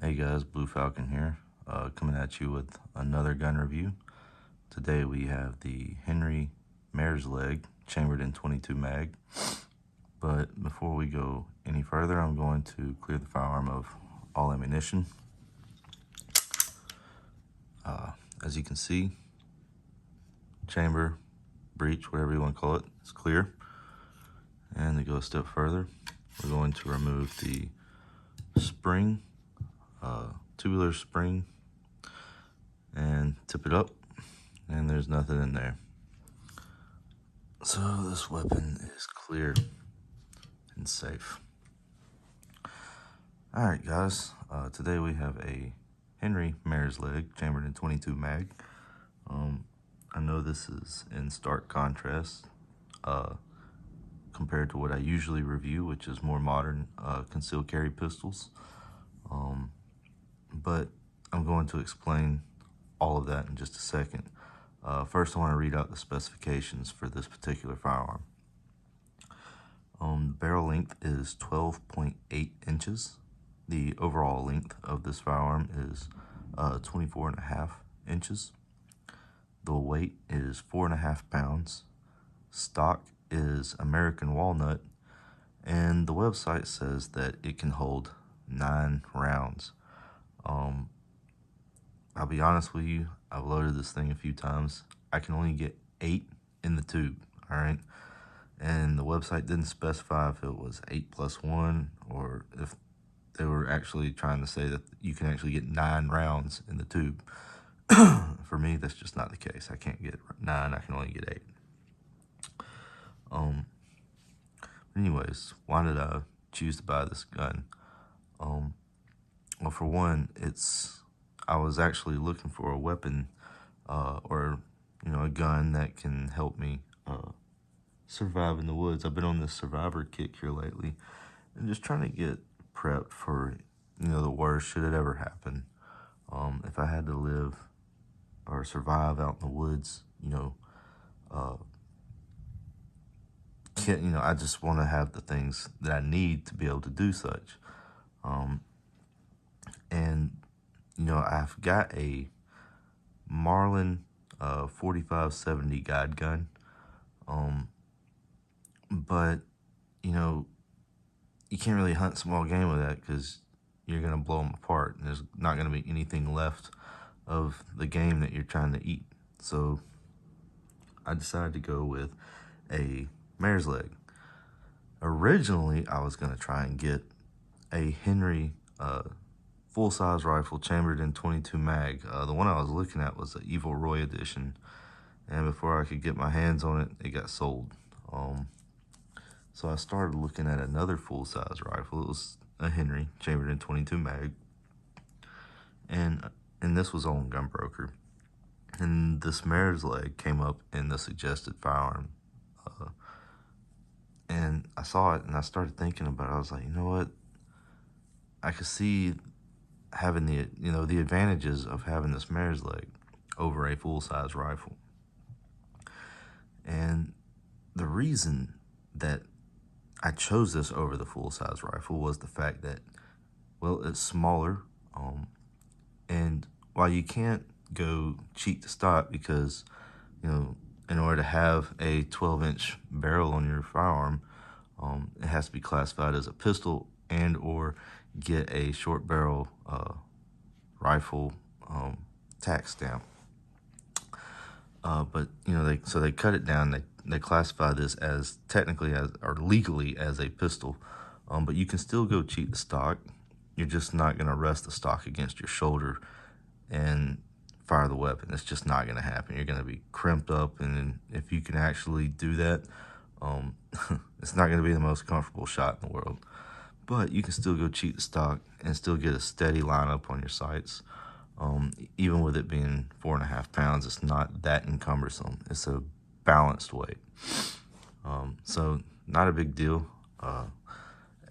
Hey guys, Blue Falcon here, coming at you with another gun review. Today we have the Henry Mare's Leg, chambered in 22 mag. But before we go any further, I'm going to clear the firearm of all ammunition. As you can see, chamber, breech, whatever you want to call it, is clear. And to go a step further, we're going to remove the spring, tubular spring, and tip it up, and there's nothing in there. So this weapon is clear and safe. Alright guys, today we have a Henry Mare's Leg chambered in 22 mag. I know this is in stark contrast compared to what I usually review, which is more modern concealed carry pistols. But I'm going to explain all of that in just a second. First, I want to read out the specifications for this particular firearm. The barrel length is 12.8 inches. The overall length of this firearm is 24.5 inches. The weight is 4.5 pounds. Stock is American walnut, and the website says that it can hold 9 rounds. I'll be honest with you, I've loaded this thing a few times. I can only get 8 in the tube, all right? And the website didn't specify if it was 8+1 or if they were actually trying to say that you can actually get 9 rounds in the tube. For me, that's just not the case. I can't get 9, I can only get 8. Anyways, why did I choose to buy this gun? Well, for one, I was actually looking for a weapon or a gun that can help me survive in the woods. I've been on this survivor kick here lately and just trying to get prepped for the worst should it ever happen. If I had to live or survive out in the woods, I just want to have the things that I need to be able to do such. And I've got a Marlin 4570 guide gun, but you can't really hunt small game with that because you're gonna blow them apart, and there's not gonna be anything left of the game that you're trying to eat. So I decided to go with a Mare's Leg. Originally, I was gonna try and get a Henry full-size rifle chambered in 22 mag. The one I was looking at was the Evil Roy edition, and before I could get my hands on it, it got sold. So I started looking at another full-size rifle. It was a Henry chambered in 22 mag, and this was on Gunbroker. And this Mare's Leg came up in the suggested firearm, and I saw it and I started thinking about it. I was like, you know what? I could see having the advantages of having this Mare's Leg over a full-size rifle. And the reason that I chose this over the full-size rifle was the fact that, well, it's smaller, and while you can't go cheat to stock because, in order to have a 12-inch barrel on your firearm, it has to be classified as a pistol and or get a short barrel rifle tax stamp. But they cut it down. They classify this as technically or legally as a pistol, but you can still go cheat the stock. You're just not going to rest the stock against your shoulder and fire the weapon. It's just not going to happen. You're going to be crimped up, and if you can actually do that, it's not going to be the most comfortable shot in the world. But you can still go cheat the stock and still get a steady lineup on your sights. Even with it being 4.5 pounds, it's not that encumbersome. It's a balanced weight. So not a big deal.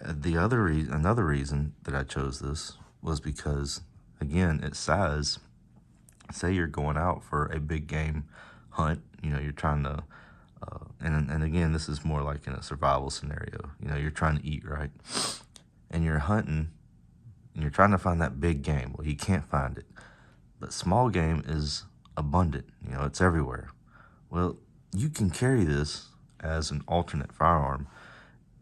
Another reason that I chose this was because, again, its size. Say you're going out for a big game hunt, you're trying to, and again, this is more like in a survival scenario, you're trying to eat, right? And you're hunting and you're trying to find that big game. Well, you can't find it. But small game is abundant. It's everywhere. Well, you can carry this as an alternate firearm,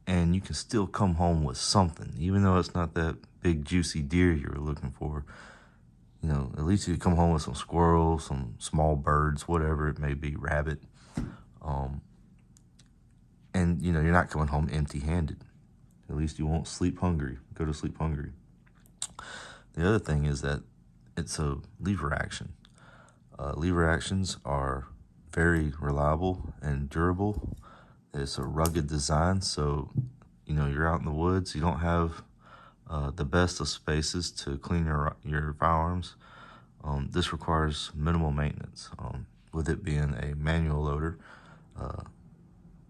and you can still come home with something, even though it's not that big juicy deer you were looking for. At least you could come home with some squirrels, some small birds, whatever it may be, rabbit. And you're not coming home empty-handed. At least you won't go to sleep hungry. The other thing is that it's a lever action. Lever actions are very reliable and durable. It's a rugged design, so you're out in the woods. You don't have the best of spaces to clean your firearms. This requires minimal maintenance, with it being a manual loader.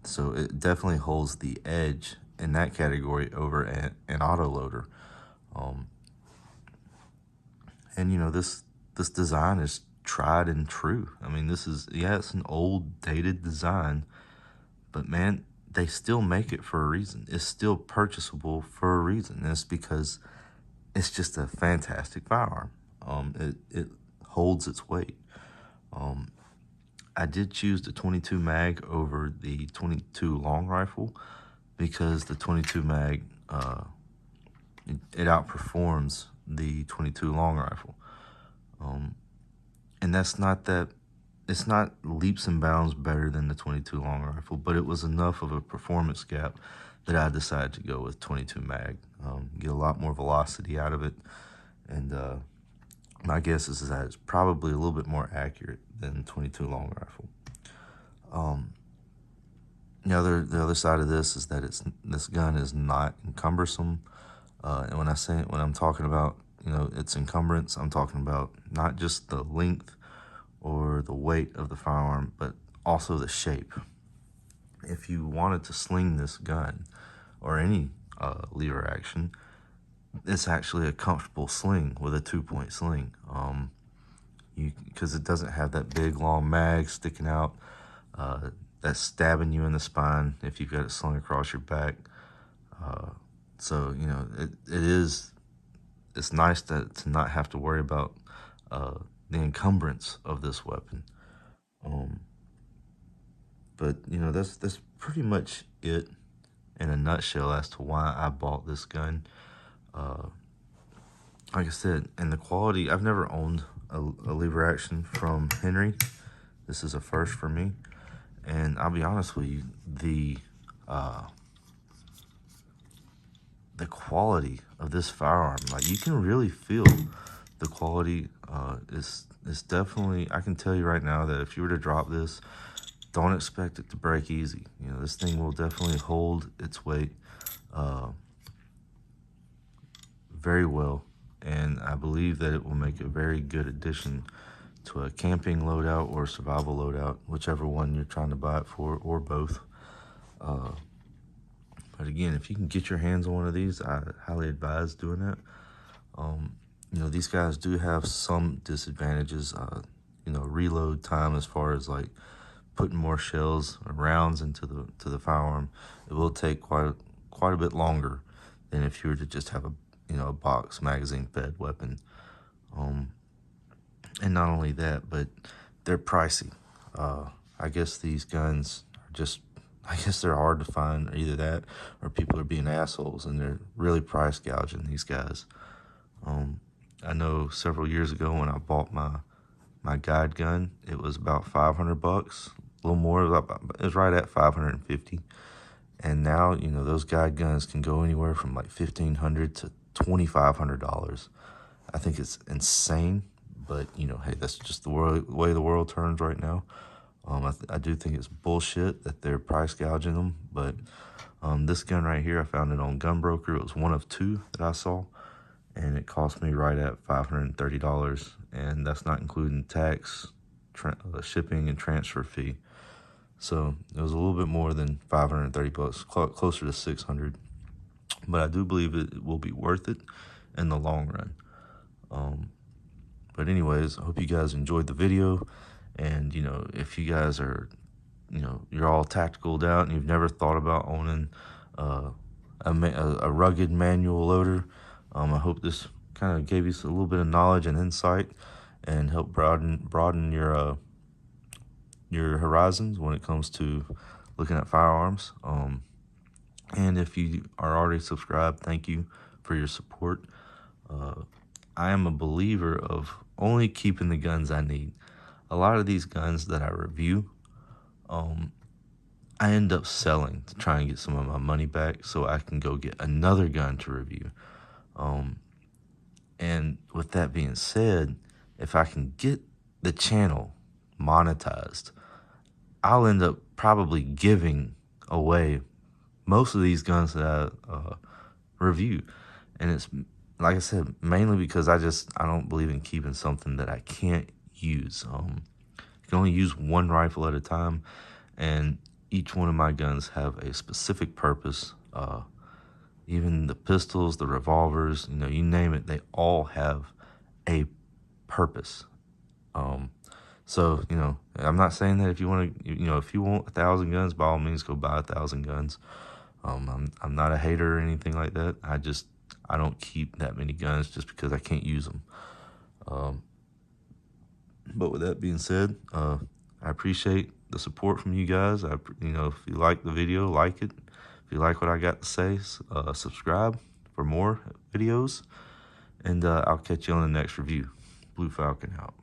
So it definitely holds the edge in that category over an auto loader. And this design is tried and true. I mean, it's an old, dated design, but man, they still make it for a reason. It's still purchasable for a reason. And it's because it's just a fantastic firearm. It holds its weight. I did choose the 22 mag over the 22 long rifle because the 22 mag, it outperforms the 22 long rifle. And it's not leaps and bounds better than the 22 long rifle, but it was enough of a performance gap that I decided to go with 22 mag. Get a lot more velocity out of it, and my guess is that it's probably a little bit more accurate than 22 long rifle. The other side of this is that this gun is not encumbersome, and when I'm talking about its encumbrance, I'm talking about not just the length or the weight of the firearm, but also the shape. If you wanted to sling this gun or any lever action, it's actually a comfortable sling with a 2-point sling, because it doesn't have that big long mag sticking out that's stabbing you in the spine if you've got it slung across your back. So it's nice to not have to worry about the encumbrance of this weapon. But that's pretty much it in a nutshell as to why I bought this gun. Like I said, and the quality, I've never owned a lever action from Henry. This is a first for me. And I'll be honest with you, the quality of this firearm, like, you can really feel the quality. Is definitely, I can tell you right now that if you were to drop this, don't expect it to break easy. This thing will definitely hold its weight very well, and I believe that it will make a very good addition to a camping loadout or survival loadout, whichever one you're trying to buy it for, or both. But again, if you can get your hands on one of these, I highly advise doing that. These guys do have some disadvantages. Reload time, as far as like putting more shells or rounds into the firearm, it will take quite a bit longer than if you were to just have a box magazine fed weapon. And not only that, but they're pricey. I guess these guns are I guess they're hard to find, or either that or people are being assholes and they're really price gouging these guys. I know several years ago when I bought my guide gun, it was about $500, a little more. It was right at 550. And now, those guide guns can go anywhere from like $1,500 to $2,500. I think it's insane, but hey, that's just the way the world turns right now. I do think it's bullshit that they're price gouging them, but this gun right here, I found it on Gunbroker. It was one of two that I saw, and it cost me right at $530, and that's not including tax, shipping, and transfer fee. So it was a little bit more than $530, closer to 600. But I do believe it will be worth it in the long run. But anyways, I hope you guys enjoyed the video. And, if you guys are, you're all tacticaled out and you've never thought about owning a rugged manual loader, I hope this kind of gave you a little bit of knowledge and insight, and help broaden your horizons when it comes to looking at firearms. And if you are already subscribed, thank you for your support. I am a believer of only keeping the guns I need. A lot of these guns that I review, I end up selling to try and get some of my money back so I can go get another gun to review. And with that being said, if I can get the channel monetized, I'll end up probably giving away most of these guns that I review. And it's, like I said, mainly because I don't believe in keeping something that I can't use. You can only use one rifle at a time, and each one of my guns have a specific purpose. Even the pistols, the revolvers, you name it, they all have a purpose. So, I'm not saying that if you want to, if you want 1,000 guns, by all means, go buy 1,000 guns. I'm not a hater or anything like that. I don't keep that many guns just because I can't use them. But with that being said, I appreciate the support from you guys. If you like the video, like it. If you like what I got to say, subscribe for more videos. And I'll catch you on the next review. Blue Falcon out.